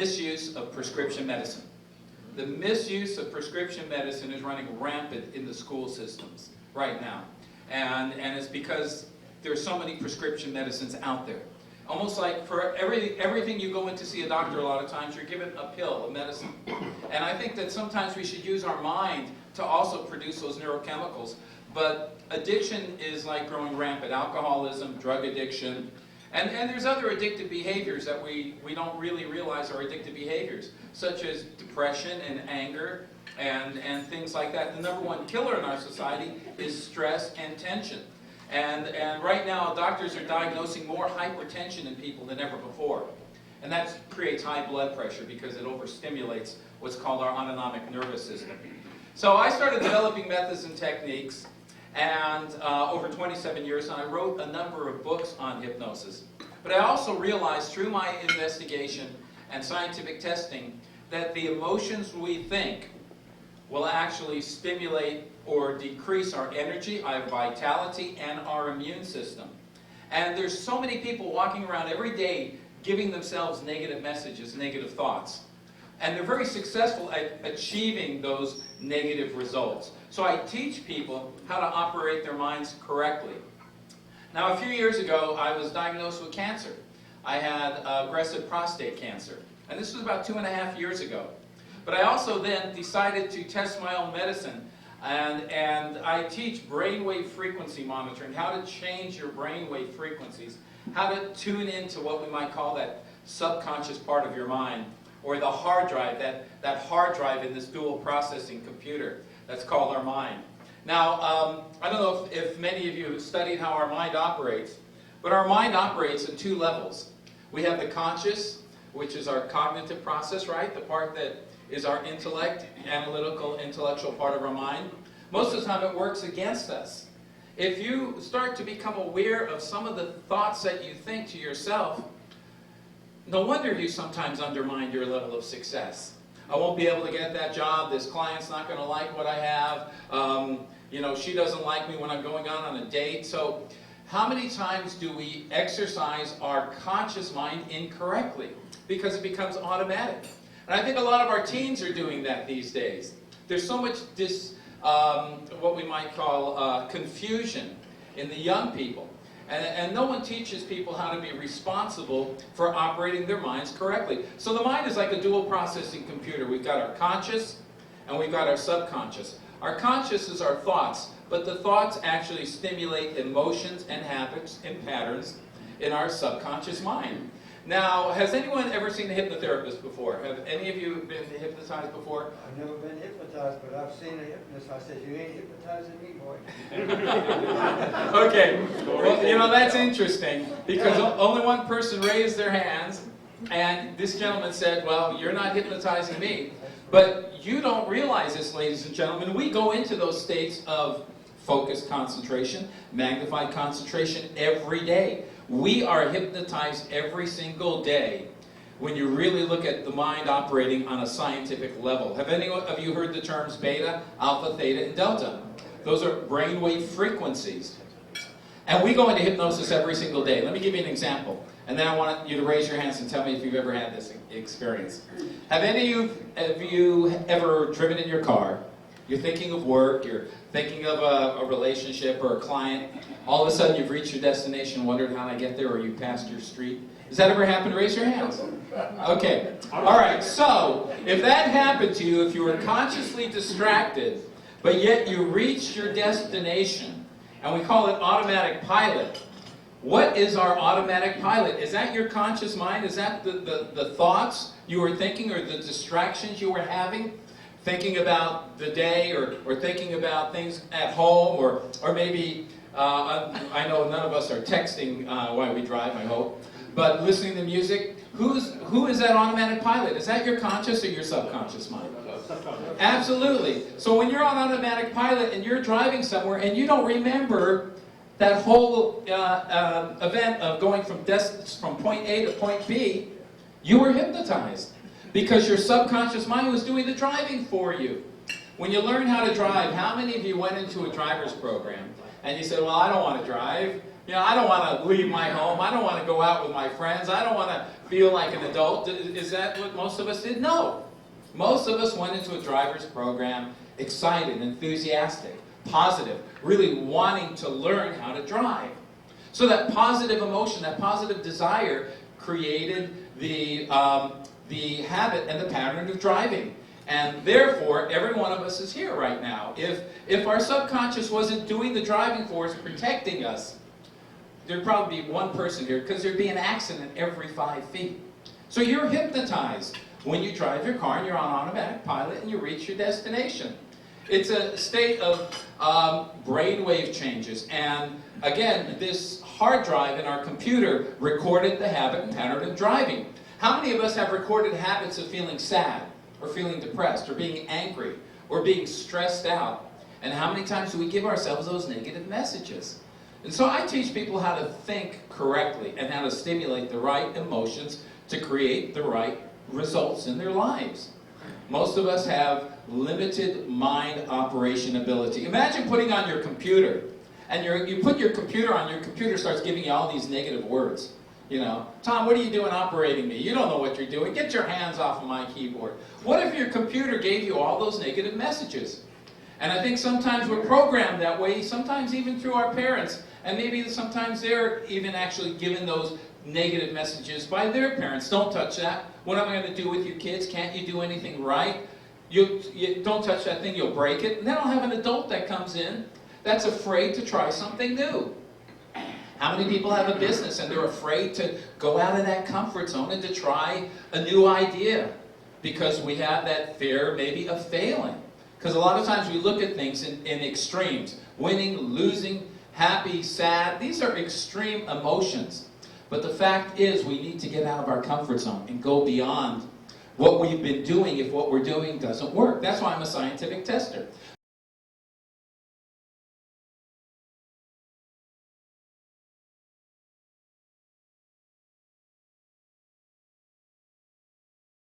Misuse of prescription medicine. The misuse of prescription medicine is running rampant in the school systems right now. And it's because there's so many prescription medicines out there. Almost like for everything you go in to see a doctor, a lot of times you're given a pill, a medicine. And I think that sometimes we should use our mind to also produce those neurochemicals. But addiction is like growing rampant. Alcoholism, drug addiction, and there's other addictive behaviors that we don't really realize are addictive behaviors, such as depression and anger and things like that. The number one killer in our society is stress and tension. And right now, doctors are diagnosing more hypertension in people than ever before. And that creates high blood pressure because it overstimulates what's called our autonomic nervous system. So I started developing methods and techniques and over 27 years, and I wrote a number of books on hypnosis. But I also realized through my investigation and scientific testing that the emotions we think will actually stimulate or decrease our energy, our vitality, and our immune system. And there's so many people walking around every day giving themselves negative messages, negative thoughts. And they're very successful at achieving those negative results. So I teach people how to operate their minds correctly. Now, a few years ago, I was diagnosed with cancer. I had aggressive prostate cancer. And this was about 2.5 years ago. But I also then decided to test my own medicine. And I teach brainwave frequency monitoring, how to change your brainwave frequencies, how to tune into what we might call that subconscious part of your mind, or the hard drive, that hard drive in this dual processing computer that's called our mind. Now, I don't know if many of you have studied how our mind operates, but our mind operates in 2 levels. We have the conscious, which is our cognitive process, right? The part that is our intellect, analytical, intellectual part of our mind. Most of the time it works against us. If you start to become aware of some of the thoughts that you think to yourself, no wonder you sometimes undermine your level of success. I won't be able to get that job, this client's not going to like what I have, she doesn't like me when I'm going on a date. So how many times do we exercise our conscious mind incorrectly? Because it becomes automatic. And I think a lot of our teens are doing that these days. There's so much what we might call confusion in the young people. And no one teaches people how to be responsible for operating their minds correctly. So the mind is like a dual processing computer. We've got our conscious and we've got our subconscious. Our conscious is our thoughts, but the thoughts actually stimulate emotions and habits and patterns in our subconscious mind. Now, has anyone ever seen a hypnotherapist before? Have any of you been hypnotized before? I've never been hypnotized, but I've seen a hypnotist. I said, "You ain't hypnotizing me, boy." Okay, well, that's interesting, because only one person raised their hands, and this gentleman said, "Well, you're not hypnotizing me." But you don't realize this, ladies and gentlemen. We go into those states of focused concentration, magnified concentration every day. We are hypnotized every single day when you really look at the mind operating on a scientific level. Have any of you heard the terms beta, alpha, theta, and delta? Those are brainwave frequencies. And we go into hypnosis every single day. Let me give you an example. And then I want you to raise your hands and tell me if you've ever had this experience. Have any of you ever driven in your car? You're thinking of work, you're thinking of a relationship or a client. All of a sudden you've reached your destination, wondered how I get there, or you passed your street. Does that ever happen? Raise your hands. Okay. All right. So if that happened to you, if you were consciously distracted, but yet you reached your destination, and we call it automatic pilot. What is our automatic pilot? Is that your conscious mind? Is that the thoughts you were thinking, or the distractions you were having? Thinking about the day, or thinking about things at home, or maybe, I know none of us are texting while we drive, I hope, but listening to music. Who is that automatic pilot? Is that your conscious or your subconscious mind? Absolutely. So when you're on automatic pilot and you're driving somewhere and you don't remember that whole event of going from point A to point B, you were hypnotized. Because your subconscious mind was doing the driving for you. When you learn how to drive, how many of you went into a driver's program? and you say, well, I don't want to drive. You know, I don't want to leave my home. I don't want to go out with my friends. I don't want to feel like an adult. Is that what most of us did? No. Most of us went into a driver's program excited, enthusiastic, positive, really wanting to learn how to drive. So that positive emotion, that positive desire created the habit and the pattern of driving. And therefore, every one of us is here right now. If our subconscious wasn't doing the driving for us, protecting us, there'd probably be one person here, because there'd be an accident every 5 feet. So you're hypnotized when you drive your car and you're on automatic pilot and you reach your destination. It's a state of brainwave changes. And again, this hard drive in our computer recorded the habit and pattern of driving. How many of us have recorded habits of feeling sad, or feeling depressed, or being angry, or being stressed out? And how many times do we give ourselves those negative messages? And so I teach people how to think correctly and how to stimulate the right emotions to create the right results in their lives. Most of us have limited mind operation ability. Imagine putting on your computer, and you put your computer on, your computer starts giving you all these negative words. You know, Tom, what are you doing operating me? You don't know what you're doing. Get your hands off of my keyboard. What if your computer gave you all those negative messages? And I think sometimes we're programmed that way, sometimes even through our parents. And maybe sometimes they're even actually given those negative messages by their parents. Don't touch that. What am I going to do with you kids? Can't you do anything right? You don't touch that thing, you'll break it. And then I'll have an adult that comes in that's afraid to try something new. How many people have a business and they're afraid to go out of that comfort zone and to try a new idea? Because we have that fear maybe of failing. Because a lot of times we look at things in extremes. Winning, losing, happy, sad. These are extreme emotions. But the fact is we need to get out of our comfort zone and go beyond what we've been doing if what we're doing doesn't work. That's why I'm a scientific tester.